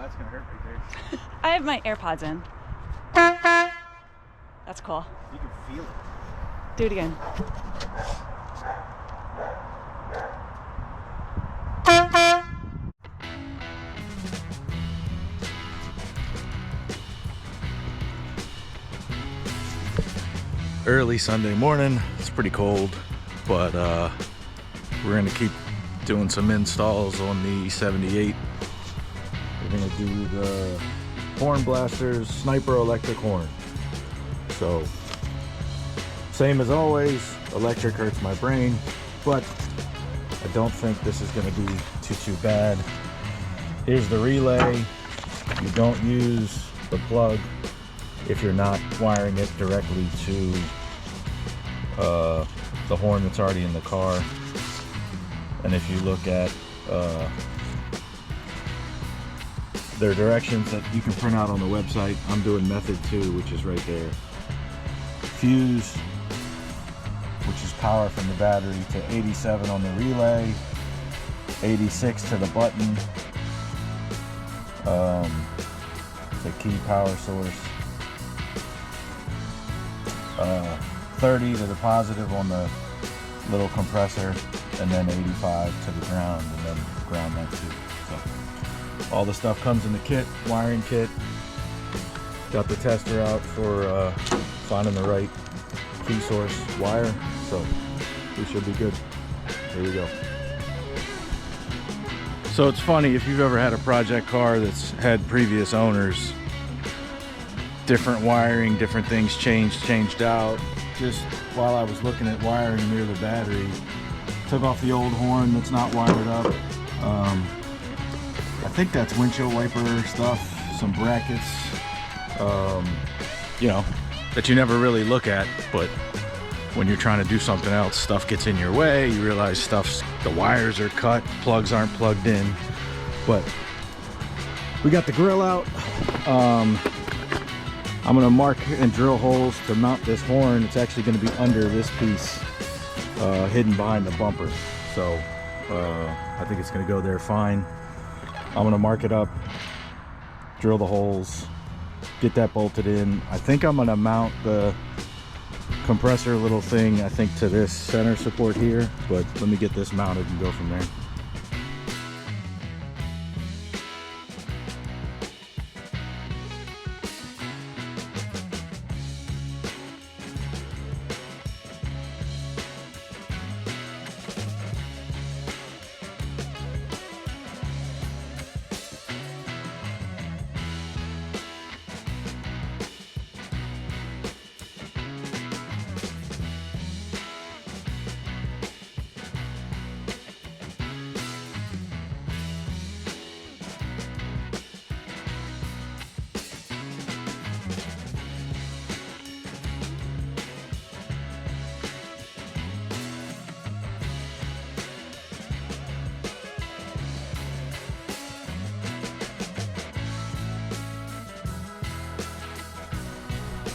that's gonna hurt right there. I have my AirPods in. That's cool. You can feel it. Do it again. Early Sunday morning. It's pretty cold, but we're gonna keep doing some installs on the 78. We're gonna do the Hornblasters Sniper electric horn. So, same as always, electric hurts my brain, but I don't think this is gonna be too bad. Here's the relay. You don't use the plug if you're not wiring it directly to the horn that's already in the car. And if you look at their directions that you can print out on the website, I'm doing method 2, which is right there. Fuse, which is power from the battery, to 87 on the relay, 86 to the button, the key power source, 30 to the positive on the little compressor, and then 85 to the ground, and then ground that too. So all the stuff comes in the kit, wiring kit. Got the tester out for finding the right key source wire, so we should be good. Here we go. So it's funny, if you've ever had a project car that's had previous owners, different wiring, different things changed out. Just while I was looking at wiring near the battery, took off the old horn that's not wired up. I think that's windshield wiper stuff, some brackets, you know, that you never really look at, but when you're trying to do something else, stuff gets in your way. You realize the wires are cut, plugs aren't plugged in. But we got the grill out. I'm gonna mark and drill holes to mount this horn. It's actually gonna be under this piece, hidden behind the bumper. So I think it's gonna go there fine. I'm gonna mark it up, drill the holes, get that bolted in. I think I'm gonna mount the compressor little thing, I think, to this center support here, but let me get this mounted and go from there.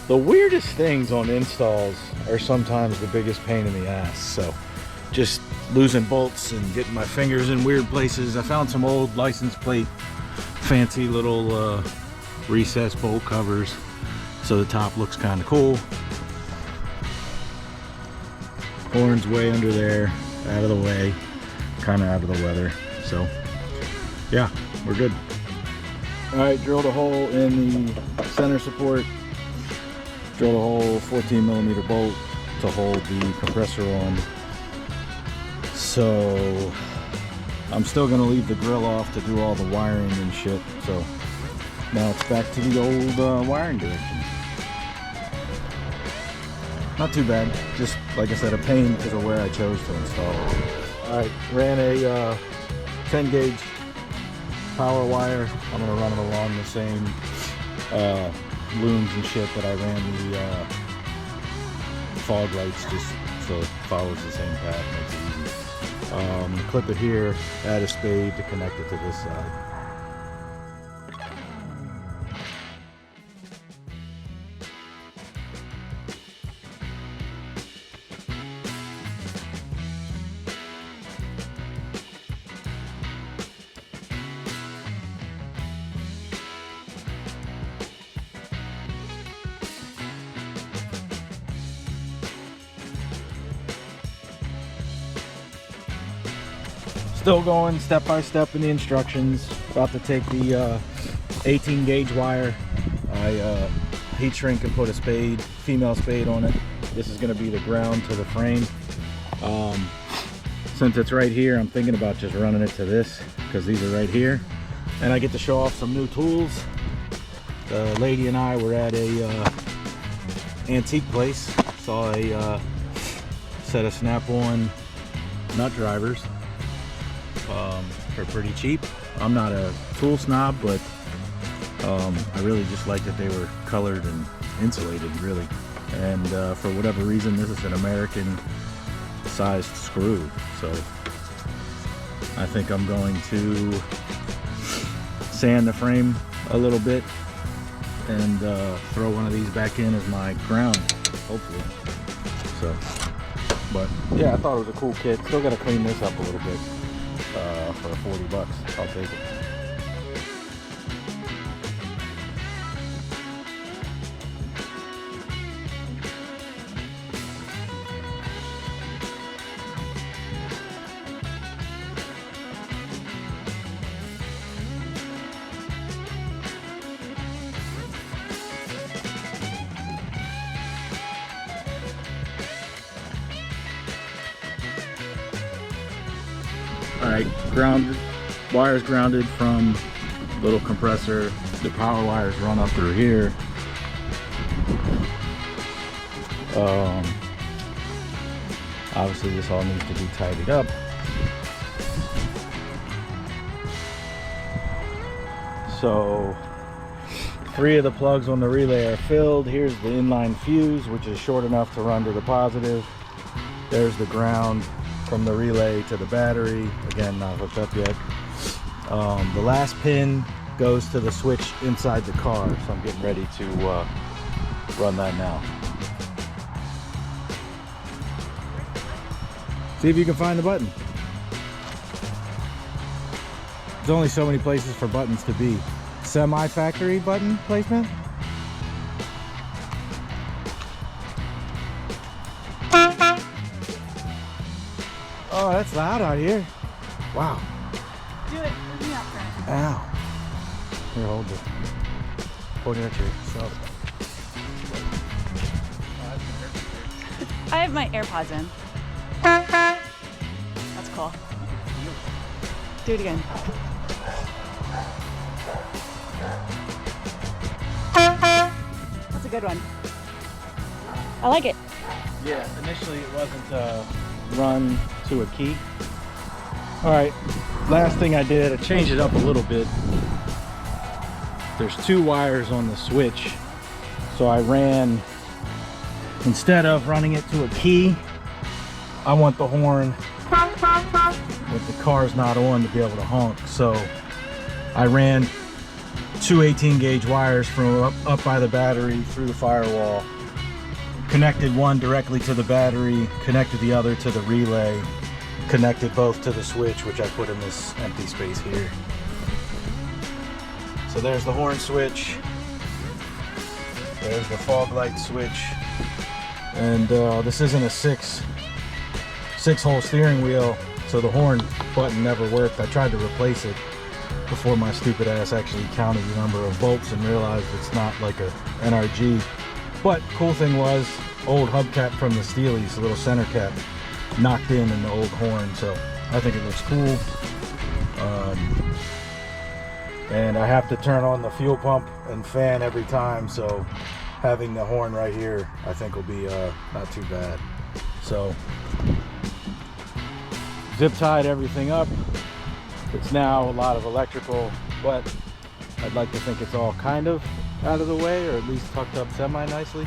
The weirdest things on installs are sometimes the biggest pain in the ass. So just losing bolts and getting my fingers in weird places. I found some old license plate, fancy little recessed bolt covers, so the top looks kind of cool. Horn's way under there, out of the way, kind of out of the weather. So yeah, we're good. All right, drilled a hole in the center support. Drilled a hole 14mm bolt to hold the compressor on. So I'm still gonna leave the grill off to do all the wiring and shit. So now it's back to the old wiring direction. Not too bad, just like I said, a pain because of where I chose to install it. All right, ran a 10 gauge power wire. I'm gonna run it along the same looms and shit that I ran the fog lights, just so it follows the same path, makes it easy. Clip it here, add a spade to connect it to this side. Still going step by step in the instructions. About to take the 18 gauge wire. I heat shrink and put a spade, female spade on it. This is going to be the ground to the frame. Since it's right here, I'm thinking about just running it to this because these are right here. And I get to show off some new tools. The lady and I were at a antique place. Saw a set of snap-on nut drivers for pretty cheap. I'm not a tool snob, but I really just like that they were colored and insulated, really. And for whatever reason, this is an American sized screw, so I think I'm going to sand the frame a little bit and throw one of these back in as my ground, hopefully. So, but yeah, I thought it was a cool kit. Still got to clean this up a little bit for 40 bucks. I'll take it. Alright, grounded, wires grounded from little compressor. The power wires run up through here. Obviously this all needs to be tidied up. So 3 of the plugs on the relay are filled. Here's the inline fuse, which is short enough to run to the positive. There's the ground from the relay to the battery, again not hooked up yet. The last pin goes to the switch inside the car, so I'm getting ready to run that now. See if you can find the button. There's only so many places for buttons to be. Semi-factory button placement? Oh, that's loud out here. Wow. Do it with me up front. Ow. Here, hold it. Point it at yourself. I have my AirPods in. That's cool. Do it again. That's a good one. I like it. Yeah, initially it wasn't run to a key. Alright, last thing I did, I changed it up a little bit. There's 2 wires on the switch, so I ran, instead of running it to a key, I want the horn with the car's not on to be able to honk. So I ran 2 18 gauge wires from up by the battery through the firewall, connected one directly to the battery, connected the other to the relay, connected both to the switch, which I put in this empty space here. So there's the horn switch, there's the fog light switch, and this isn't a six-hole steering wheel, so the horn button never worked. I tried to replace it before my stupid ass actually counted the number of bolts and realized it's not like a NRG. But cool thing was, old hubcap from the Steelies, a little center cap, knocked in the old horn, so I think it looks cool. And I have to turn on the fuel pump and fan every time, so having the horn right here I think will be not too bad. So zip tied everything up. It's now a lot of electrical, but I'd like to think it's all kind of out of the way, or at least tucked up semi nicely.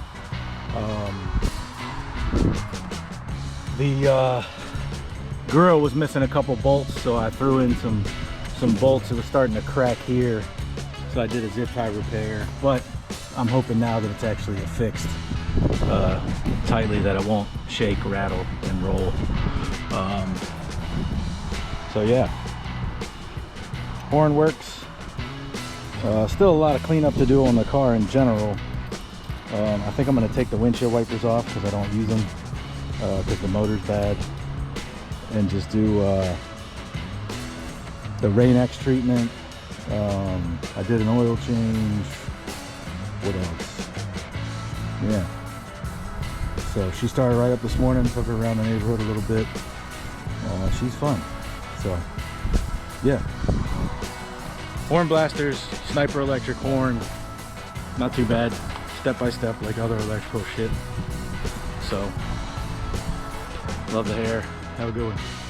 The grill was missing a couple bolts, so I threw in some bolts. It was starting to crack here, so I did a zip tie repair, but I'm hoping now that it's actually fixed tightly, that it won't shake, rattle, and roll. So yeah, horn works. Still a lot of cleanup to do on the car in general. I think I'm going to take the windshield wipers off because I don't use them because the motor's bad, and just do the Rain-X treatment. I did an oil change. What else? Yeah. So she started right up this morning, took her around the neighborhood a little bit. She's fun. So, yeah. Hornblasters, Sniper electric horn. Not too bad. Step by step like other electrical shit. So, love the hair. Have a good one.